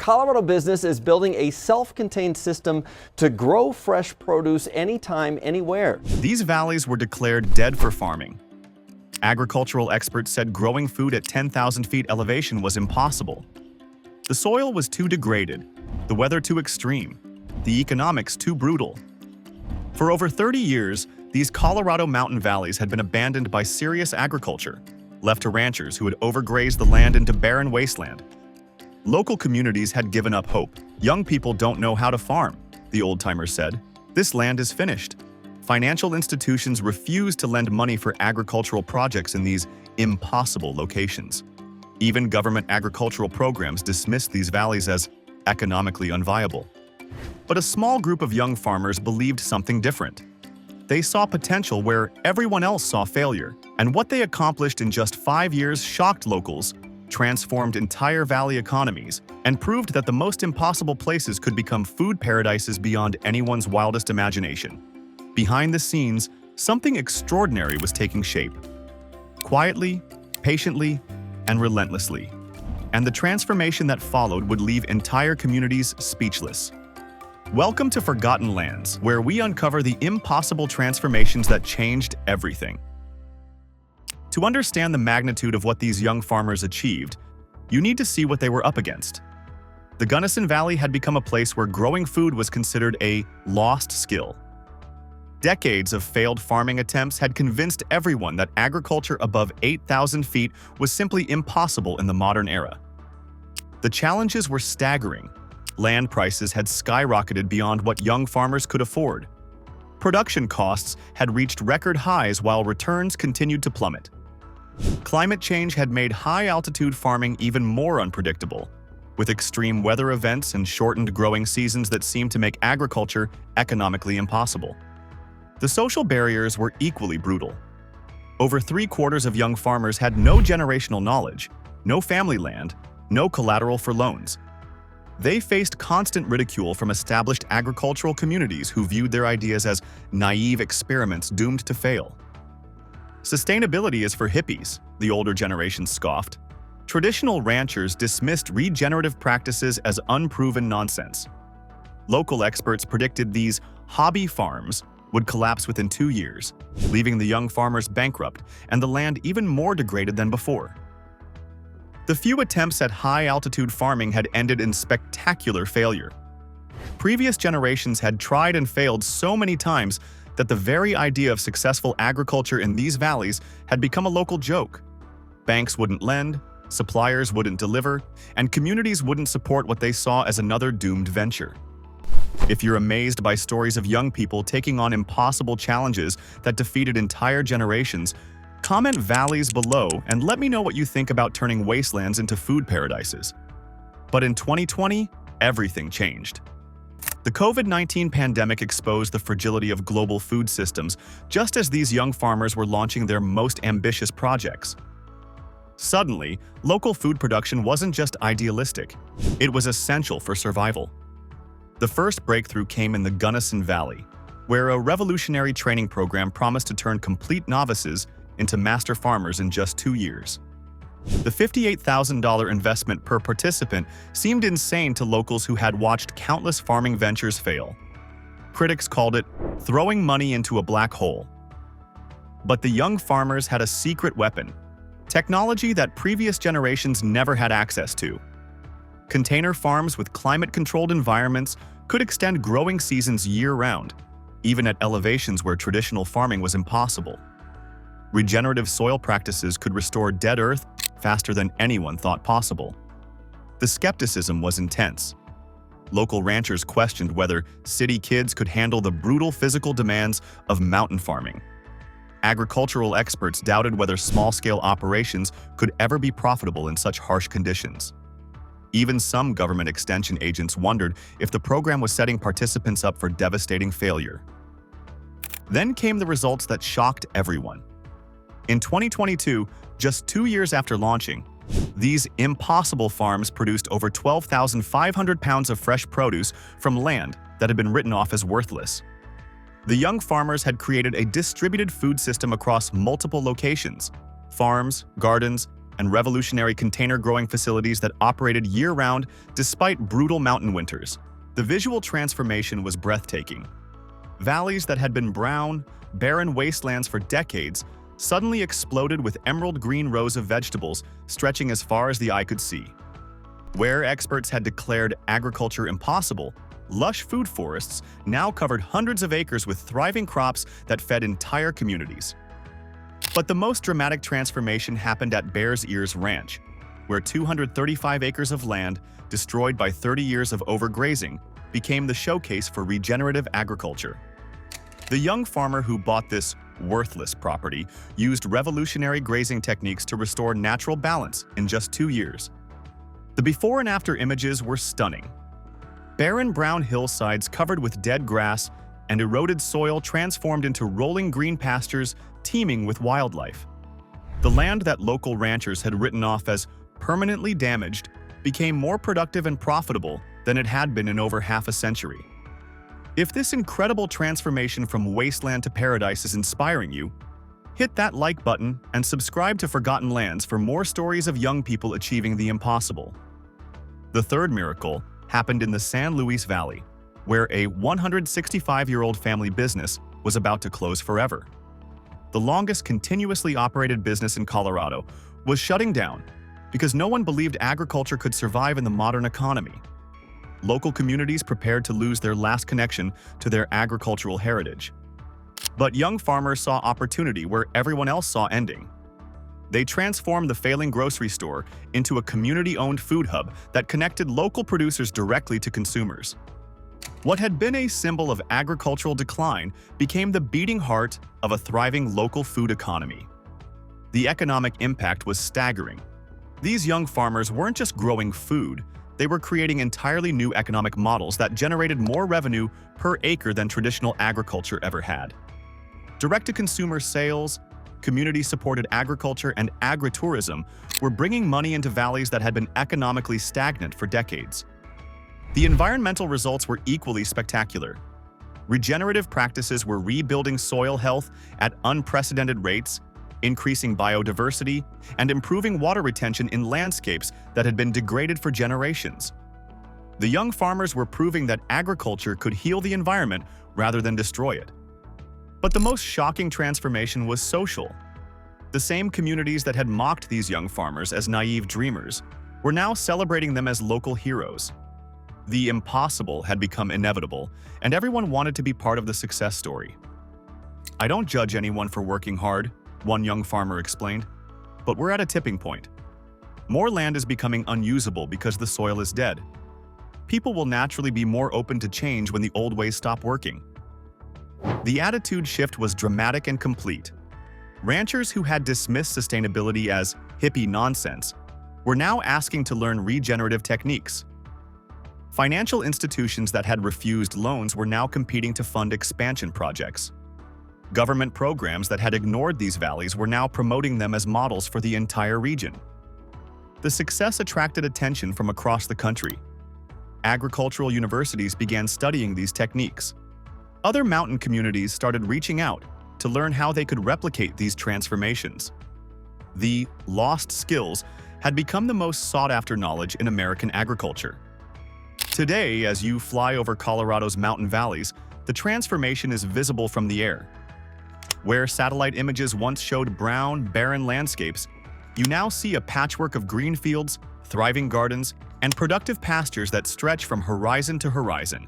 Colorado business is building a self-contained system to grow fresh produce anytime, anywhere. These valleys were declared dead for farming. Agricultural experts said growing food at 10,000 feet elevation was impossible. The soil was too degraded, the weather too extreme, the economics too brutal. For over 30 years, these Colorado mountain valleys had been abandoned by serious agriculture, left to ranchers who had overgrazed the land into barren wasteland. Local communities had given up hope. Young people don't know how to farm, the old-timers said. This land is finished. Financial institutions refuse to lend money for agricultural projects in these impossible locations. Even government agricultural programs dismissed these valleys as economically unviable. But a small group of young farmers believed something different. They saw potential where everyone else saw failure, and what they accomplished in just 5 years shocked locals, transformed entire valley economies, and proved that the most impossible places could become food paradises beyond anyone's wildest imagination. Behind the scenes, something extraordinary was taking shape. Quietly, patiently, and relentlessly. And the transformation that followed would leave entire communities speechless. Welcome to Forgotten Lands, where we uncover the impossible transformations that changed everything. To understand the magnitude of what these young farmers achieved, you need to see what they were up against. The Gunnison Valley had become a place where growing food was considered a lost skill. Decades of failed farming attempts had convinced everyone that agriculture above 8,000 feet was simply impossible in the modern era. The challenges were staggering. Land prices had skyrocketed beyond what young farmers could afford. Production costs had reached record highs while returns continued to plummet. Climate change had made high-altitude farming even more unpredictable, with extreme weather events and shortened growing seasons that seemed to make agriculture economically impossible. The social barriers were equally brutal. Over 3/4 of young farmers had no generational knowledge, no family land, no collateral for loans. They faced constant ridicule from established agricultural communities who viewed their ideas as naive experiments doomed to fail. Sustainability is for hippies, the older generation scoffed. Traditional ranchers dismissed regenerative practices as unproven nonsense. Local experts predicted these hobby farms would collapse within 2 years, leaving the young farmers bankrupt and the land even more degraded than before. The few attempts at high-altitude farming had ended in spectacular failure. Previous generations had tried and failed so many times that the very idea of successful agriculture in these valleys had become a local joke. Banks wouldn't lend, suppliers wouldn't deliver, and communities wouldn't support what they saw as another doomed venture. If you're amazed by stories of young people taking on impossible challenges that defeated entire generations, comment valleys below and let me know what you think about turning wastelands into food paradises. But in 2020, everything changed. The COVID-19 pandemic exposed the fragility of global food systems just as these young farmers were launching their most ambitious projects. Suddenly, local food production wasn't just idealistic, it was essential for survival. The first breakthrough came in the Gunnison Valley, where a revolutionary training program promised to turn complete novices into master farmers in just 2 years. The $58,000 investment per participant seemed insane to locals who had watched countless farming ventures fail. Critics called it throwing money into a black hole. But the young farmers had a secret weapon, technology that previous generations never had access to. Container farms with climate-controlled environments could extend growing seasons year-round, even at elevations where traditional farming was impossible. Regenerative soil practices could restore dead earth faster than anyone thought possible. The skepticism was intense. Local ranchers questioned whether city kids could handle the brutal physical demands of mountain farming. Agricultural experts doubted whether small-scale operations could ever be profitable in such harsh conditions. Even some government extension agents wondered if the program was setting participants up for devastating failure. Then came the results that shocked everyone. In 2022, just 2 years after launching, these impossible farms produced over 12,500 pounds of fresh produce from land that had been written off as worthless. The young farmers had created a distributed food system across multiple locations, farms, gardens, and revolutionary container growing facilities that operated year-round despite brutal mountain winters. The visual transformation was breathtaking. Valleys that had been brown, barren wastelands for decades suddenly exploded with emerald green rows of vegetables stretching as far as the eye could see. Where experts had declared agriculture impossible, lush food forests now covered hundreds of acres with thriving crops that fed entire communities. But the most dramatic transformation happened at Bears Ears Ranch, where 235 acres of land, destroyed by 30 years of overgrazing, became the showcase for regenerative agriculture. The young farmer who bought this worthless property used revolutionary grazing techniques to restore natural balance in just 2 years. The before and after images were stunning. Barren brown hillsides covered with dead grass and eroded soil transformed into rolling green pastures teeming with wildlife. The land that local ranchers had written off as permanently damaged became more productive and profitable than it had been in over half a century. If this incredible transformation from wasteland to paradise is inspiring you, hit that like button and subscribe to Forgotten Lands for more stories of young people achieving the impossible. The third miracle happened in the San Luis Valley, where a 165-year-old family business was about to close forever. The longest continuously operated business in Colorado was shutting down because no one believed agriculture could survive in the modern economy. Local communities prepared to lose their last connection to their agricultural heritage. But young farmers saw opportunity where everyone else saw ending. They transformed the failing grocery store into a community-owned food hub that connected local producers directly to consumers. What had been a symbol of agricultural decline became the beating heart of a thriving local food economy. The economic impact was staggering. These young farmers weren't just growing food, they were creating entirely new economic models that generated more revenue per acre than traditional agriculture ever had. Direct-to-consumer sales, community-supported agriculture, and agritourism were bringing money into valleys that had been economically stagnant for decades. The environmental results were equally spectacular. Regenerative practices were rebuilding soil health at unprecedented rates, increasing biodiversity, and improving water retention in landscapes that had been degraded for generations. The young farmers were proving that agriculture could heal the environment rather than destroy it. But the most shocking transformation was social. The same communities that had mocked these young farmers as naive dreamers were now celebrating them as local heroes. The impossible had become inevitable, and everyone wanted to be part of the success story. "I don't judge anyone for working hard," one young farmer explained, "but we're at a tipping point. More land is becoming unusable because the soil is dead. People will naturally be more open to change when the old ways stop working." The attitude shift was dramatic and complete. Ranchers who had dismissed sustainability as hippie nonsense were now asking to learn regenerative techniques. Financial institutions that had refused loans were now competing to fund expansion projects. Government programs that had ignored these valleys were now promoting them as models for the entire region. The success attracted attention from across the country. Agricultural universities began studying these techniques. Other mountain communities started reaching out to learn how they could replicate these transformations. The lost skills had become the most sought-after knowledge in American agriculture. Today, as you fly over Colorado's mountain valleys, the transformation is visible from the air. Where satellite images once showed brown, barren landscapes, you now see a patchwork of green fields, thriving gardens, and productive pastures that stretch from horizon to horizon.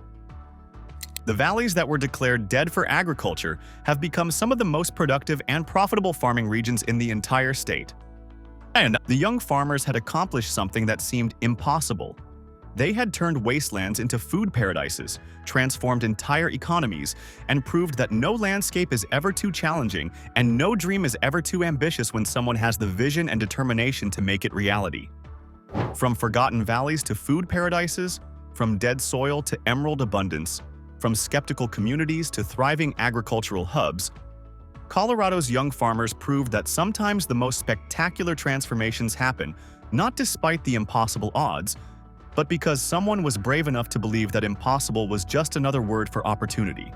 The valleys that were declared dead for agriculture have become some of the most productive and profitable farming regions in the entire state. And the young farmers had accomplished something that seemed impossible. They had turned wastelands into food paradises, transformed entire economies, and proved that no landscape is ever too challenging and no dream is ever too ambitious when someone has the vision and determination to make it reality. From forgotten valleys to food paradises, from dead soil to emerald abundance, from skeptical communities to thriving agricultural hubs, Colorado's young farmers proved that sometimes the most spectacular transformations happen not despite the impossible odds, but because someone was brave enough to believe that impossible was just another word for opportunity.